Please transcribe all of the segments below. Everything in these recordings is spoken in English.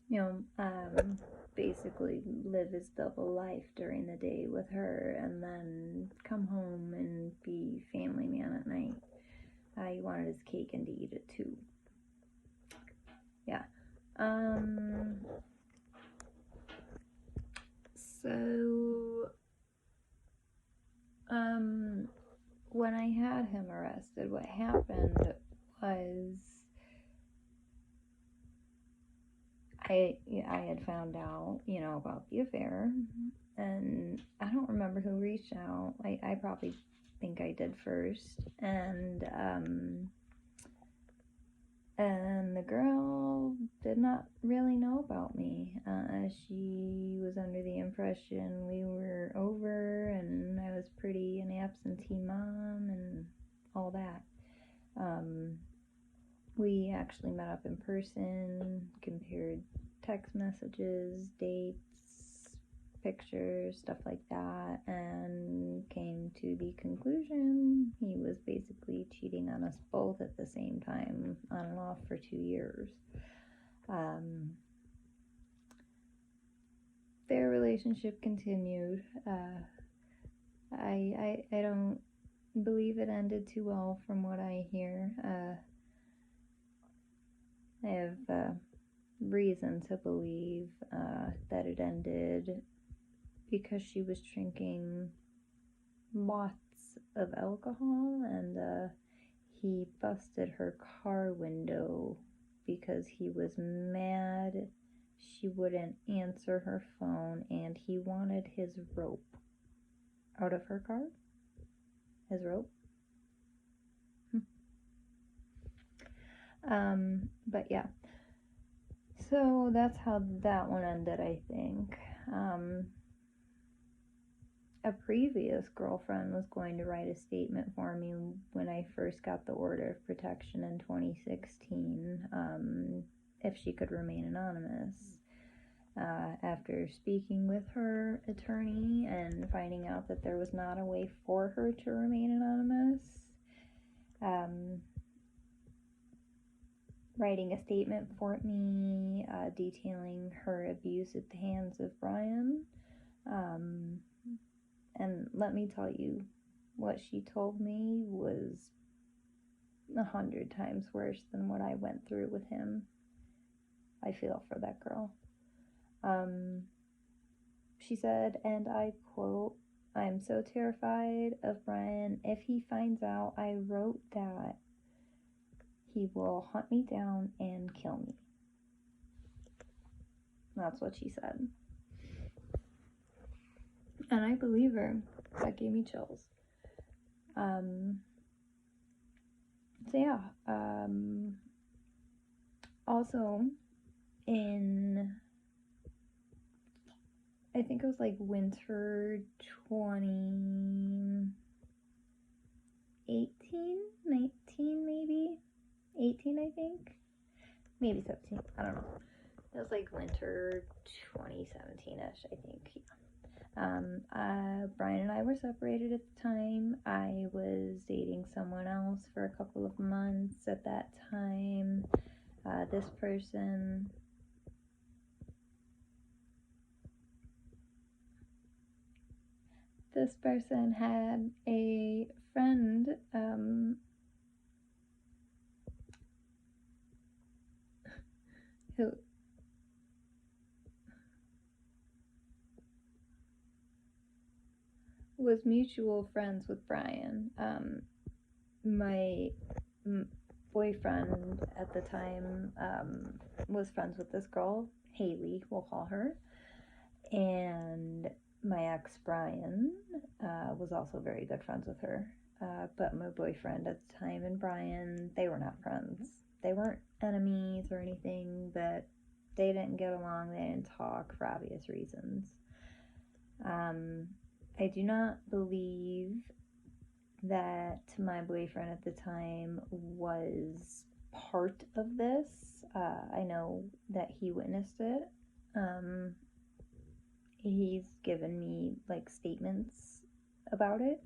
you know, basically live his double life during the day with her and then come home and be family man at night. He wanted his cake and to eat it too. Yeah. So, when I had him arrested, what happened was I had found out, about the affair, and I don't remember who reached out. I probably think I did first, and the girl did not really know about me. She was under the impression we were over, and I was an absentee mom, and all that. We actually met up in person, compared text messages, dates, pictures, stuff like that, and came to the conclusion he was basically cheating on us both at the same time, on and off for 2 years. Their relationship continued. I don't believe it ended too well from what I hear. I have reason to believe that it ended because she was drinking lots of alcohol, and he busted her car window because he was mad she wouldn't answer her phone, and he wanted his rope out of her car. His rope. But yeah. So that's how that one ended, I think. A previous girlfriend was going to write a statement for me when I first got the order of protection in 2016, if she could remain anonymous. After speaking with her attorney and finding out that there was not a way for her to remain anonymous, writing a statement for me, detailing her abuse at the hands of Brian. And let me tell you, what she told me was 100 times worse than what I went through with him. I feel for that girl. She said, and I quote, "I'm so terrified of Brian. If he finds out I wrote that, he will hunt me down and kill me." That's what she said. And I believe her. That gave me chills. So yeah. Also, in, I think it was like winter 2018, 19 maybe? 18, I think? Maybe 17. I don't know. It was like winter 2017-ish, I think. Yeah. Brian and I were separated at the time. I was dating someone else for a couple of months at that time. This person had a friend who was mutual friends with Brian. My boyfriend at the time was friends with this girl, Haley, we'll call her, and my ex, Brian, was also very good friends with her. But my boyfriend at the time and Brian, they were not friends. They weren't enemies or anything, but they didn't get along. They didn't talk for obvious reasons. I do not believe that my boyfriend at the time was part of this. I know that he witnessed it. He's given me like statements about it.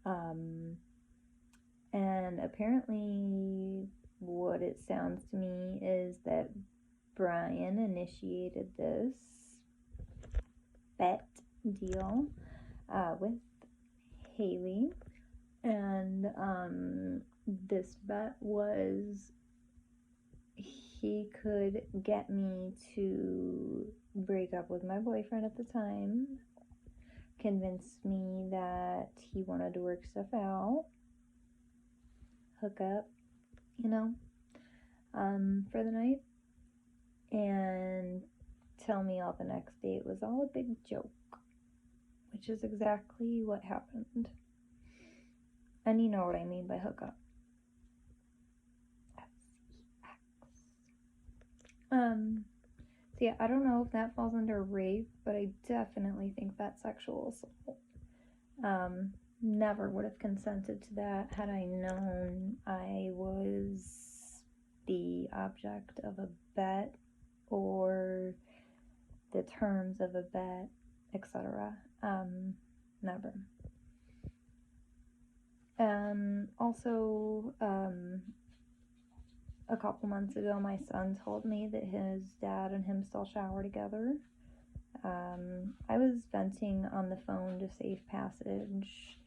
And apparently what it sounds to me is that Brian initiated this bet deal with Haley, and this bet was he could get me to break up with my boyfriend at the time, convince me that he wanted to work stuff out, hook up, for the night, and tell me all the next day it was all a big joke, which is exactly what happened. And you know what I mean by hook up. So yeah, I don't know if that falls under rape, but I definitely think that's sexual assault. Never would have consented to that had I known I was the object of a bet or the terms of a bet, etc. Never. Also, a couple months ago, my son told me that his dad and him still shower together. I was venting on the phone to Safe Passage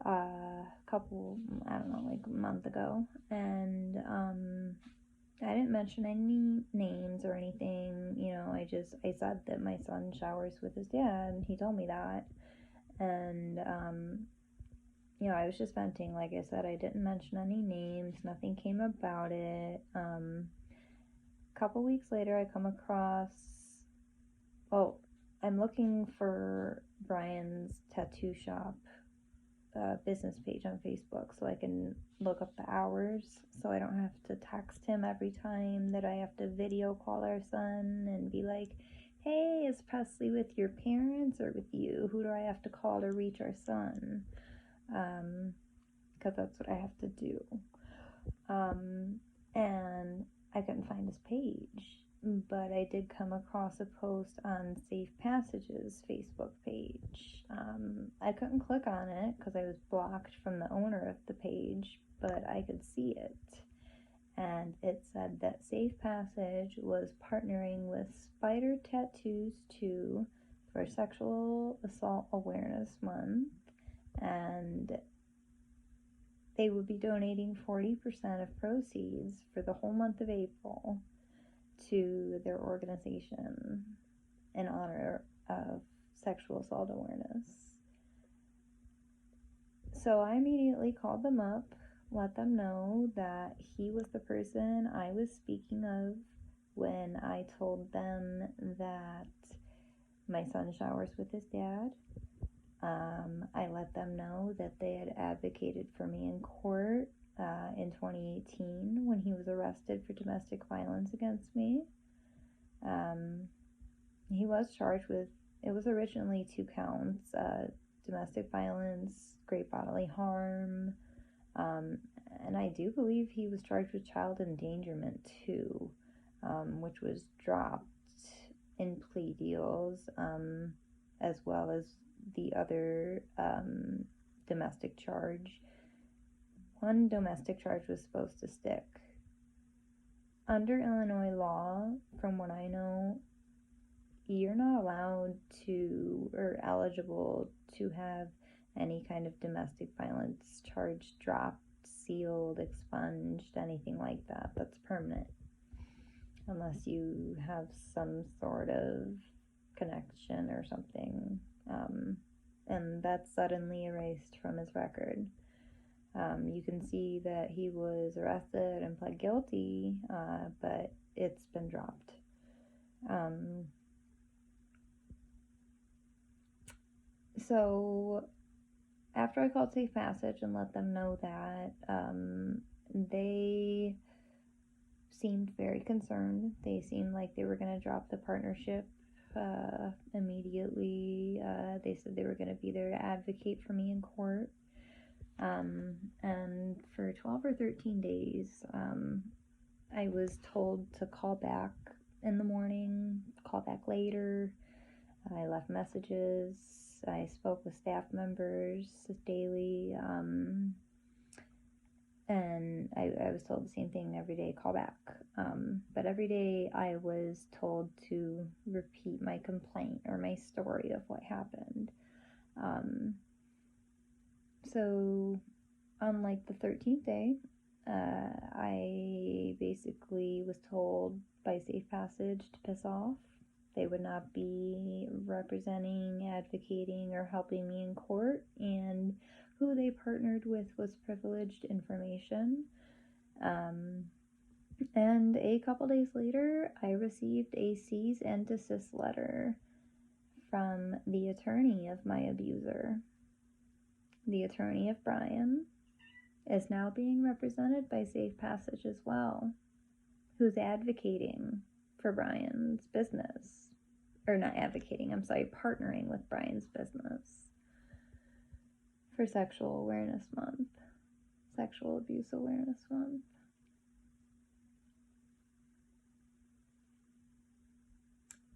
like a month ago, and I didn't mention any names or anything. I said that my son showers with his dad, and he told me that, and I was just venting. Like I said, I didn't mention any names. Nothing came about it. A couple weeks later, I come across, I'm looking for Brian's tattoo shop business page on Facebook so I can look up the hours, so I don't have to text him every time that I have to video call our son and be like, hey, is Presley with your parents or with you? Who do I have to call to reach our son? Because that's what I have to do. And I couldn't find his page, but I did come across a post on Safe Passage's Facebook page. I couldn't click on it because I was blocked from the owner of the page, but I could see it. And it said that Safe Passage was partnering with Spider Tattooz 2 for Sexual Assault Awareness Month, and they would be donating 40% of proceeds for the whole month of April to their organization in honor of sexual assault awareness. So I immediately called them up, let them know that he was the person I was speaking of when I told them that my son showers with his dad. I let them know that they had advocated for me in court in 2018 when he was arrested for domestic violence against me. He was charged with, it was originally 2 counts, domestic violence, great bodily harm, and I do believe he was charged with child endangerment too, which was dropped in plea deals, as well as the other domestic charge. One domestic charge was supposed to stick. Under Illinois law, from what I know, you're not allowed to or eligible to have any kind of domestic violence charge dropped, sealed, expunged, anything like that. That's permanent. Unless you have some sort of connection or something. And that's suddenly erased from his record. You can see that he was arrested and pled guilty, but it's been dropped. So after I called Safe Passage and let them know that, they seemed very concerned. They seemed like they were going to drop the partnership immediately. They said they were going to be there to advocate for me in court. And for 12 or 13 days, I was told to call back in the morning, call back later. I left messages. I spoke with staff members daily. And I was told the same thing every day, call back. But every day I was told to repeat my complaint or my story of what happened. So on like the 13th day, I basically was told by Safe Passage to piss off. They would not be representing, advocating, or helping me in court, and who they partnered with was privileged information. And a couple days later, I received a cease and desist letter from the attorney of my abuser. The attorney of Brian is now being represented by Safe Passage as well, who's advocating for Brian's business. Or not advocating, I'm sorry, partnering with Brian's business for Sexual Awareness Month, Sexual Abuse Awareness Month.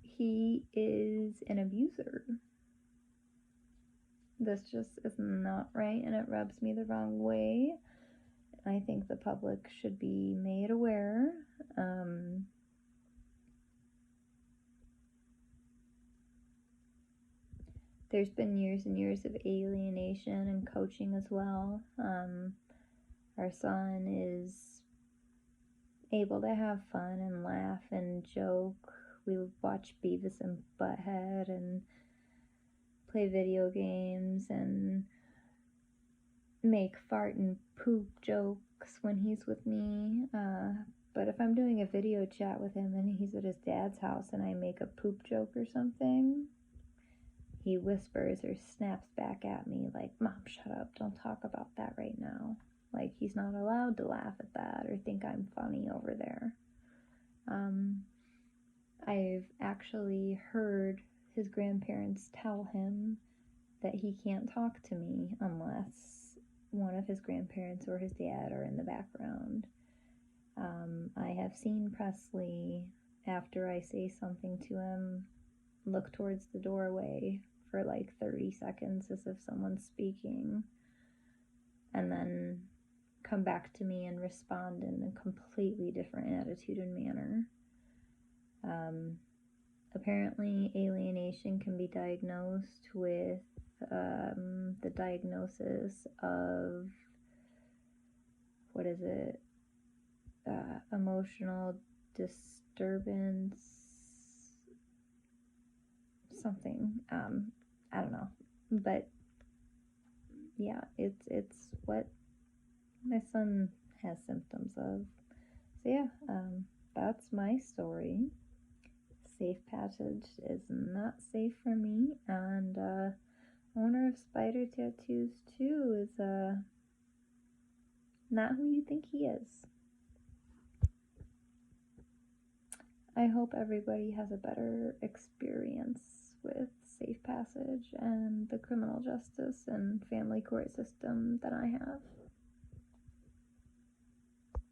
He is an abuser. This just is not right, and it rubs me the wrong way. I think the public should be made aware. There's been years and years of alienation and coaching as well. Our son is able to have fun and laugh and joke. We watch Beavis and Butthead and play video games and make fart and poop jokes when he's with me. But if I'm doing a video chat with him and he's at his dad's house and I make a poop joke or something, he whispers or snaps back at me like, "Mom, shut up, don't talk about that right now." Like, he's not allowed to laugh at that or think I'm funny over there. I've actually heard his grandparents tell him that he can't talk to me unless one of his grandparents or his dad are in the background. I have seen Presley, after I say something to him, look towards the doorway for like 30 seconds as if someone's speaking, and then come back to me and respond in a completely different attitude and manner. Apparently, alienation can be diagnosed with the diagnosis of, emotional disturbance, something. I don't know, but yeah, it's what my son has symptoms of. So yeah, that's my story. Safe Passage is not safe for me, and owner of Spider Tattoos 2 is not who you think he is. I hope everybody has a better experience with Safe Passage and the criminal justice and family court system than I have.